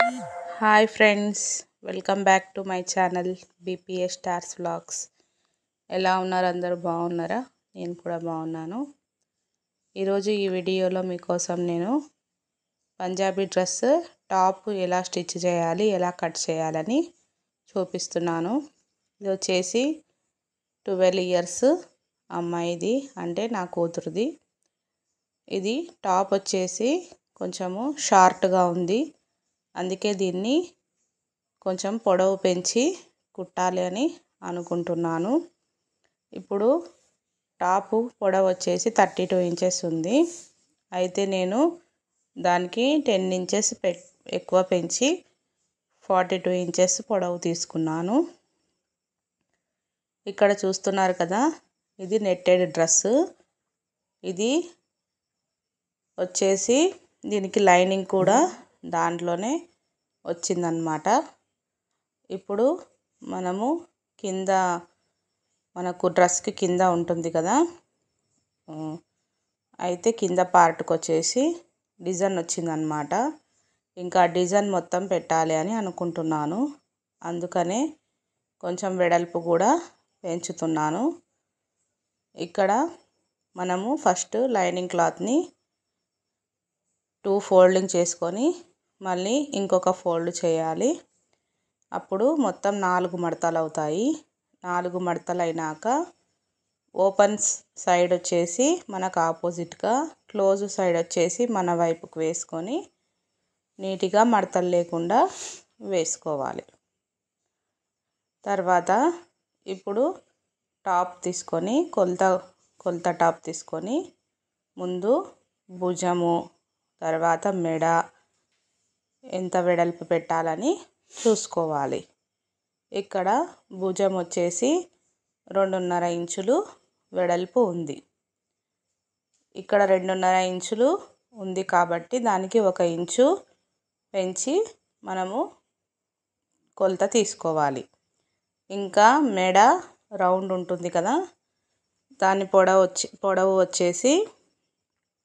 Hi friends, welcome back to my channel BPS stars vlogs. ఎలా ఉన్నారు? అందరూ బాగున్నారా? నేను కూడా బాగున్నాను. ఈరోజు ఈ వీడియోలో మీకోసం నేను పంజాబీ డ్రెస్ టాప్ ఎలా స్టిచ్ చేయాలి, ఎలా కట్ చేయాలని చూపిస్తున్నాను. ఇది వచ్చేసి 12 ఇయర్స్ అమ్మాయిది, అంటే నా కూతురుది. ఇది టాప్ వచ్చేసి కొంచెము షార్ట్గా ఉంది, అందుకే దీన్ని కొంచెం పొడవు పెంచి కుట్టాలి అని అనుకుంటున్నాను. ఇప్పుడు టాపు పొడవు వచ్చేసి 32 ఇంచెస్ ఉంది. అయితే నేను దానికి 10 ఇంచెస్ ఎక్కువ పెంచి 42 ఇంచెస్ పొడవు తీసుకున్నాను. ఇక్కడ చూస్తున్నారు కదా, ఇది నెట్టెడ్ డ్రెస్. ఇది వచ్చేసి దీనికి లైనింగ్ కూడా దాంట్లోనే వచ్చిందనమాట. ఇప్పుడు మనము కింద, మనకు డ్రెస్కి కింద ఉంటుంది కదా, అయితే కింద పార్ట్కి వచ్చేసి డిజైన్ వచ్చిందనమాట. ఇంకా డిజైన్ మొత్తం పెట్టాలి అని అనుకుంటున్నాను, అందుకనే కొంచెం వెడల్పు కూడా పెంచుతున్నాను. ఇక్కడ మనము ఫస్ట్ లైనింగ్ క్లాత్ని 2 ఫోల్డింగ్ చేసుకొని మళ్ళీ ఇంకొక ఫోల్డ్ చేయాలి. అప్పుడు మొత్తం 4 మడతలు అవుతాయి. 4 మడతలు అయినాక ఓపెన్ సైడ్ వచ్చేసి మనకు ఆపోజిట్గా, క్లోజ్ సైడ్ వచ్చేసి మన వైపుకు వేసుకొని నీట్గా మడతలు లేకుండా వేసుకోవాలి. తర్వాత ఇప్పుడు టాప్ తీసుకొని కొలత టాప్ తీసుకొని ముందు భుజము, తర్వాత మెడ ఎంత వెడల్పు పెట్టాలని చూసుకోవాలి. ఇక్కడ భుజం వచ్చేసి 2.5 ఇంచులు వెడల్పు ఉంది. ఇక్కడ 2.5 ఇంచులు ఉంది కాబట్టి దానికి 1 ఇంచు పెంచి మనము కొలత తీసుకోవాలి. ఇంకా మెడ రౌండ్ ఉంటుంది కదా, దాని పొడవు వచ్చేసి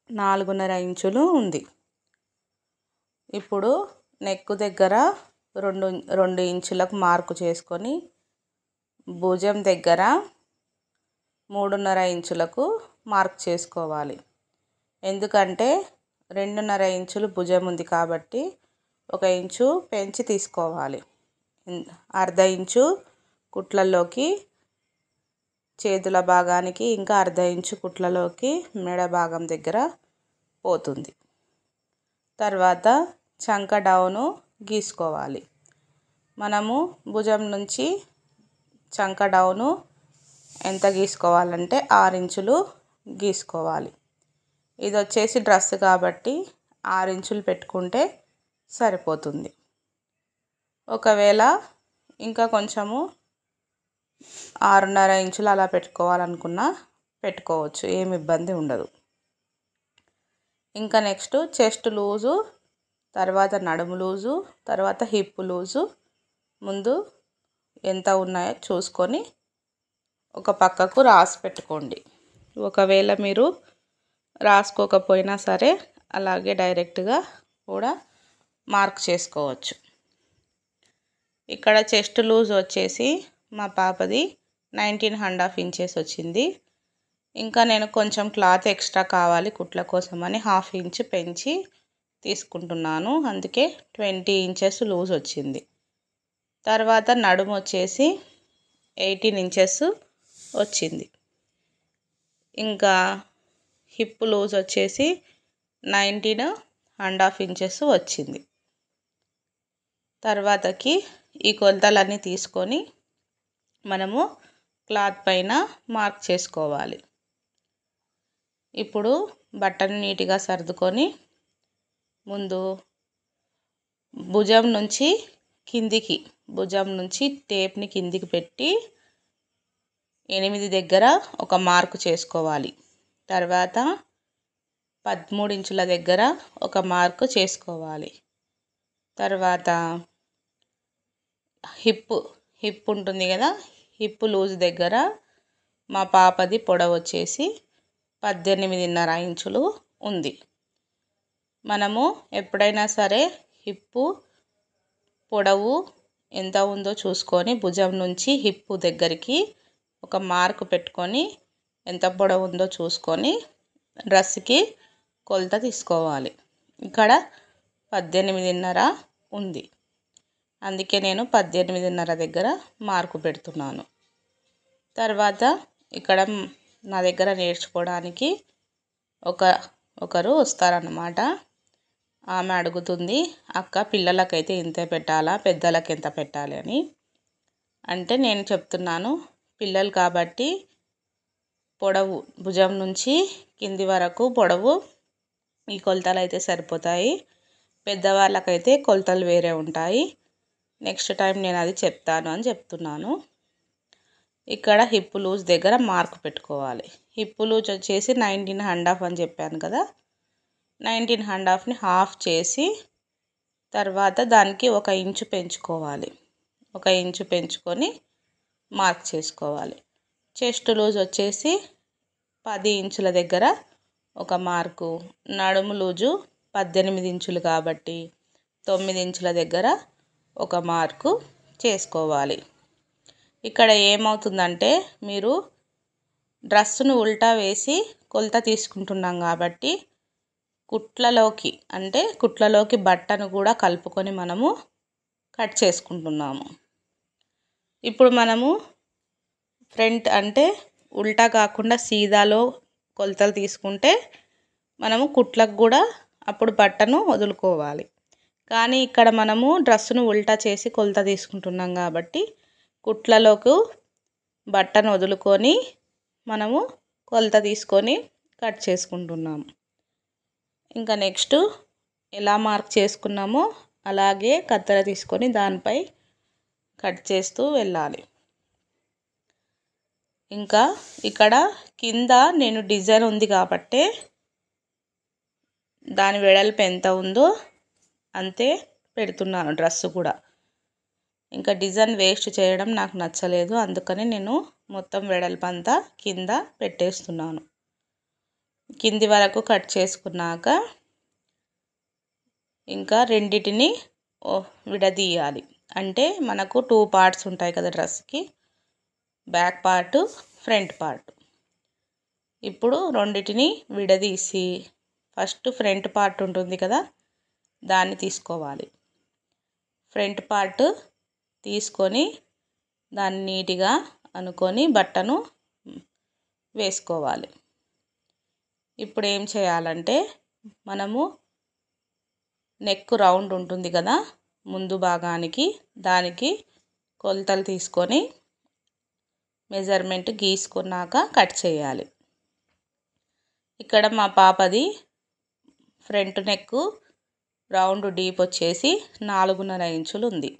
4.5 ఇంచులు ఉంది. ఇప్పుడు నెక్ దగ్గర 2 ఇంచులకు మార్కు చేసుకొని భుజం దగ్గర 3.5 ఇంచులకు మార్క్ చేసుకోవాలి. ఎందుకంటే 2.5 ఇంచులు భుజం ఉంది కాబట్టి 1 ఇంచు పెంచి తీసుకోవాలి. 1/2 ఇంచు కుట్లలోకి, చేతుల భాగానికి, ఇంకా 1/2 ఇంచు కుట్లలోకి మెడ భాగం దగ్గర పోతుంది. తర్వాత చంక డౌను గీసుకోవాలి. మనము భుజం నుంచి చంక డౌను ఎంత గీసుకోవాలంటే 6 ఇంచులు గీసుకోవాలి. ఇది వచ్చేసి డ్రెస్ కాబట్టి 6 ఇంచులు పెట్టుకుంటే సరిపోతుంది. ఒకవేళ ఇంకా కొంచెము 6.5 ఇంచులు అలా పెట్టుకోవాలనుకున్నా పెట్టుకోవచ్చు, ఏమి ఇబ్బంది ఉండదు. ఇంకా నెక్స్ట్ చెస్ట్ లూజు, తర్వాత నడుము లూజు, తర్వాత హిప్ లూజు ముందు ఎంత ఉన్నాయో చూసుకొని ఒక పక్కకు రాసి పెట్టుకోండి. ఒకవేళ మీరు రాసుకోకపోయినా సరే అలాగే డైరెక్ట్గా కూడా మార్క్ చేసుకోవచ్చు. ఇక్కడ చెస్ట్ లూజ్ వచ్చేసి మా పాపది 19.5 ఇంచెస్ వచ్చింది. ఇంకా నేను కొంచెం క్లాత్ ఎక్స్ట్రా కావాలి కుట్ల కోసం అని 1/2 ఇంచ్ పెంచి తీసుకుంటున్నాను, అందుకే 20 ఇంచెస్ లూజ్ వచ్చింది. తర్వాత నడుము వచ్చేసి 18 ఇంచెస్ వచ్చింది. ఇంకా హిప్ లూజ్ వచ్చేసి 19.5 ఇంచెస్ వచ్చింది. తర్వాతకి ఈ కొలతలన్నీ తీసుకొని మనము క్లాత్ పైన మార్క్ చేసుకోవాలి. ఇప్పుడు బట్టను నీట్గా సర్దుకొని ముందు భుజం నుంచి టేప్ని కిందికి పెట్టి 8 దగ్గర ఒక మార్కు చేసుకోవాలి. తర్వాత 13 ఇంచుల దగ్గర ఒక మార్కు చేసుకోవాలి. తర్వాత హిప్ ఉంటుంది కదా, హిప్ లూజ్ దగ్గర మా పాపది పొడవు వచ్చేసి 18.5 ఇంచులు ఉంది. మనము ఎప్పుడైనా సరే హిప్పు పొడవు ఎంత ఉందో చూసుకొని భుజం నుంచి హిప్ దగ్గరికి ఒక మార్క్ పెట్టుకొని ఎంత పొడవు ఉందో చూసుకొని డ్రెస్కి కొలత తీసుకోవాలి. ఇక్కడ 18.5 ఉంది, అందుకే నేను 18.5 దగ్గర మార్కు పెడుతున్నాను. తర్వాత ఇక్కడ నా దగ్గర నేర్చుకోవడానికి ఒకరు వస్తారన్నమాట. ఆమె అడుగుతుంది, అక్క పిల్లలకైతే ఇంతే పెట్టాలా, పెద్దలకు ఎంత పెట్టాలి అని. అంటే నేను చెప్తున్నాను, పిల్లలు కాబట్టి పొడవు భుజం నుంచి కింది వరకు పొడవు ఈ కొలతలు అయితే సరిపోతాయి. పెద్దవాళ్ళకైతే కొలతలు వేరే ఉంటాయి. నెక్స్ట్ టైం నేను అది చెప్తాను అని చెప్తున్నాను. ఇక్కడ హిప్ లూజ్ దగ్గర మార్క్ పెట్టుకోవాలి. హిప్ లూజ్ వచ్చేసి 19.5 అని చెప్పాను కదా, 19.5ని హాఫ్ చేసి తర్వాత దానికి 1 ఇంచు పెంచుకోవాలి. 1 ఇంచు పెంచుకొని మార్క్ చేసుకోవాలి. చెస్ట్ లూజ్ వచ్చేసి 10 ఇంచుల దగ్గర ఒక మార్కు, నడుము లూజు 18 ఇంచులు కాబట్టి 9 ఇంచుల దగ్గర ఒక మార్కు చేసుకోవాలి. ఇక్కడ ఏమవుతుందంటే మీరు డ్రెస్సును ఉల్టా వేసి కొలత తీసుకుంటున్నాం కాబట్టి కుట్లలోకి బట్టను కూడా కలుపుకొని మనము కట్ చేసుకుంటున్నాము. ఇప్పుడు మనము ఫ్రంట్ అంటే ఉల్టా కాకుండా సీదాలో కొలతలు తీసుకుంటే మనము కుట్లకు కూడా అప్పుడు బట్టను వదులుకోవాలి. కానీ ఇక్కడ మనము డ్రెస్సును ఉల్టా చేసి కొలత తీసుకుంటున్నాం కాబట్టి కుట్లలోకి బట్టను వదులుకొని మనము కొలత తీసుకొని కట్ చేసుకుంటున్నాము. ఇంకా నెక్స్ట్ ఎలా మార్క్ చేసుకున్నామో అలాగే కత్తెర తీసుకొని దానిపై కట్ చేస్తూ వెళ్ళాలి. ఇంకా ఇక్కడ కింద నేను డిజైన్ ఉంది కాబట్టి దాని వెడల్పు ఎంత ఉందో అంతే పెడుతున్నాను డ్రెస్ కూడా. ఇంకా డిజైన్ వేస్ట్ చేయడం నాకు నచ్చలేదు, అందుకని నేను మొత్తం వెడల్పు అంతా కింద పెట్టేస్తున్నాను. కింది వరకు కట్ చేసుకున్నాక ఇంకా రెండిటిని విడదీయాలి. అంటే మనకు 2 పార్ట్స్ ఉంటాయి కదా డ్రెస్కి, బ్యాక్ పార్ట్, ఫ్రంట్ పార్ట్. ఇప్పుడు రెండిటిని విడదీసి ఫస్ట్ ఫ్రంట్ పార్ట్ ఉంటుంది కదా దాన్ని తీసుకోవాలి. ఫ్రంట్ పార్ట్ తీసుకొని దాన్ని నీట్గా అనుకొని బట్టను వేసుకోవాలి. ఇప్పుడు ఏం చేయాలంటే మనము నెక్ రౌండ్ ఉంటుంది కదా ముందు భాగానికి, దానికి కొలతలు తీసుకొని మెజర్మెంట్ గీసుకున్నాక కట్ చేయాలి. ఇక్కడ మా పాపది ఫ్రంట్ నెక్ రౌండ్ డీప్ వచ్చేసి 4.5 ఇంచులు ఉంది.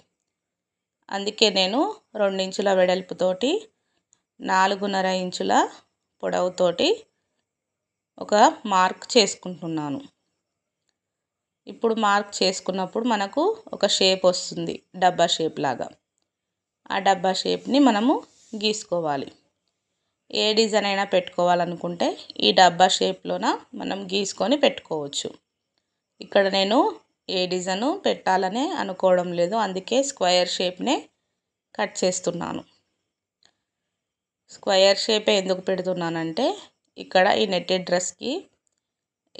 అందుకే నేను 2 ఇంచుల వెడల్పుతోటి 4.5 ఇంచుల పొడవుతోటి ఒక మార్క్ చేసుకుంటున్నాను. ఇప్పుడు మార్క్ చేసుకున్నప్పుడు మనకు ఒక షేప్ వస్తుంది, డబ్బా షేప్ లాగా. ఆ డబ్బా షేప్ని మనము గీసుకోవాలి. ఏ డిజైన్ అయినా పెట్టుకోవాలనుకుంటే ఈ డబ్బా షేప్లోన మనం గీసుకొని పెట్టుకోవచ్చు. ఇక్కడ నేను ఏ డిజైను పెట్టాలనే అనుకోవడం లేదు, అందుకే స్క్వేర్ షేప్నే కట్ చేస్తున్నాను. స్క్వేర్ షేపే ఎందుకు పెడుతున్నానంటే ఇక్కడ ఈ నెట్టెడ్ డ్రెస్కి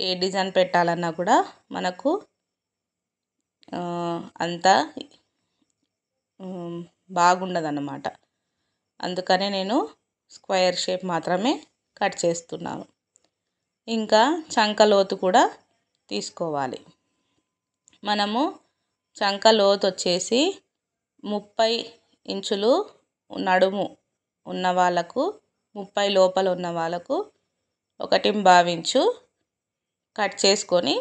ఏ డిజైన్ పెట్టాలన్నా కూడా మనకు అంత బాగుండదన్నమాట. అందుకనే నేను స్క్వేర్ షేప్ మాత్రమే కట్ చేస్తున్నాను. ఇంకా చంక లోతు కూడా తీసుకోవాలి. మనము చంక లోతు వచ్చేసి 30 ఇంచులు నడుము ఉన్న వాళ్ళకు, 30 లోపల ఉన్న వాళ్ళకు 1.25 ఇంచు కట్ చేసుకొని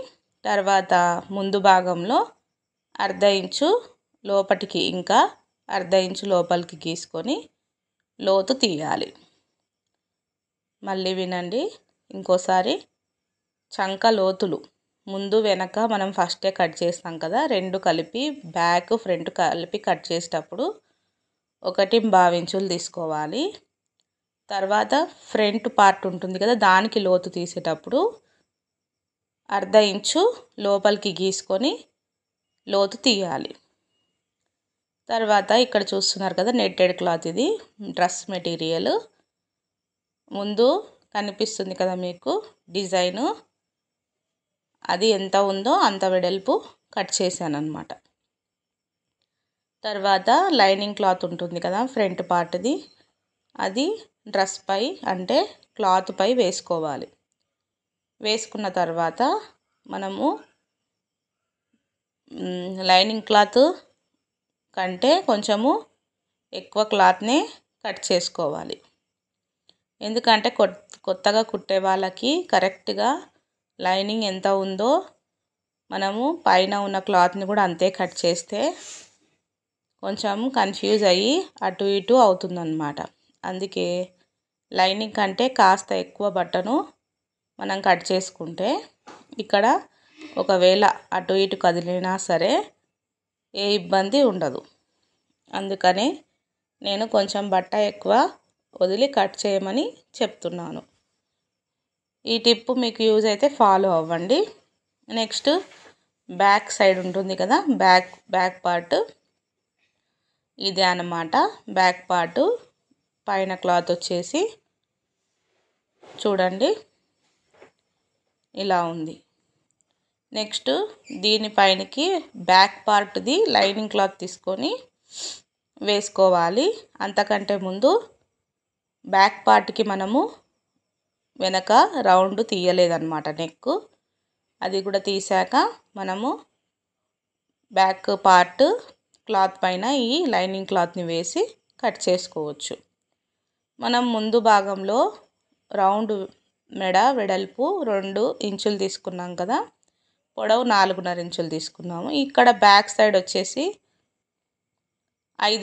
తర్వాత ముందు భాగంలో 1/2 ఇంచు లోపటికి ఇంకా 1/2 ఇంచు లోపలికి గీసుకొని లోతు తీయాలి. మళ్ళీ వినండి ఇంకోసారి. చంక లోతులు ముందు వెనక మనం ఫస్టే కట్ చేస్తాం కదా, 2 కలిపి బ్యాక్ ఫ్రంట్ కలిపి కట్ చేసేటప్పుడు 1.25 ఇంచులు తీసుకోవాలి. తర్వాత ఫ్రంట్ పార్ట్ ఉంటుంది కదా దానికి లోతు తీసేటప్పుడు 1/2 ఇంచు లోపలికి గీసుకొని లోతు తీయాలి. తర్వాత ఇక్కడ చూస్తున్నారు కదా నెట్టెడ్ క్లాత్, ఇది డ్రెస్ మెటీరియల్. ముందు కనిపిస్తుంది కదా మీకు డిజైను, అది ఎంత ఉందో అంత వెడల్పు కట్ చేశాను అన్నమాట. తర్వాత లైనింగ్ క్లాత్ ఉంటుంది కదా ఫ్రంట్ పార్ట్ది, అది డ్రెస్ పై అంటే క్లాత్ పై వేసుకోవాలి. వేసుకున్న తర్వాత మనము లైనింగ్ క్లాత్ కంటే కొంచెము ఎక్కువ క్లాత్నే కట్ చేసుకోవాలి. ఎందుకంటే కొత్తగా కుట్టే వాళ్ళకి కరెక్ట్గా లైనింగ్ ఎంత ఉందో మనము పైన ఉన్న క్లాత్ని కూడా అంతే కట్ చేస్తే కొంచెం కన్ఫ్యూజ్ అయ్యి అటు ఇటు అవుతుందన్నమాట. అందుకే లైనింగ్ కంటే కాస్త ఎక్కువ బట్టను మనం కట్ చేసుకుంటే ఇక్కడ ఒకవేళ అటు ఇటు కదిలినా సరే ఏ ఇబ్బంది ఉండదు. అందుకని నేను కొంచెం బట్ట ఎక్కువ వదిలి కట్ చేయమని చెప్తున్నాను. ఈ టిప్ మీకు యూజ్ అయితే ఫాలో అవ్వండి. నెక్స్ట్ బ్యాక్ సైడ్ ఉంటుంది కదా, బ్యాక్ పార్ట్ ఇదే అన్నమాట. బ్యాక్ పార్ట్ పైన క్లాత్ వచ్చేసి చూడండి ఇలా ఉంది. నెక్స్ట్ దీనిపైనకి బ్యాక్ పార్ట్ది లైనింగ్ క్లాత్ తీసుకొని వేసుకోవాలి. అంతకంటే ముందు బ్యాక్ పార్ట్కి మనము వెనక రౌండ్ తీయలేదన్నమాట, నెక్. అది కూడా తీసాక మనము బ్యాక్ పార్ట్ క్లాత్ పైన ఈ లైనింగ్ క్లాత్ని వేసి కట్ చేసుకోవచ్చు. మనం ముందు భాగంలో రౌండ్ మెడ వెడల్పు 2 ఇంచులు తీసుకున్నాం కదా, పొడవు 4.5 ఇంచులు తీసుకున్నాము. ఇక్కడ బ్యాక్ సైడ్ వచ్చేసి 5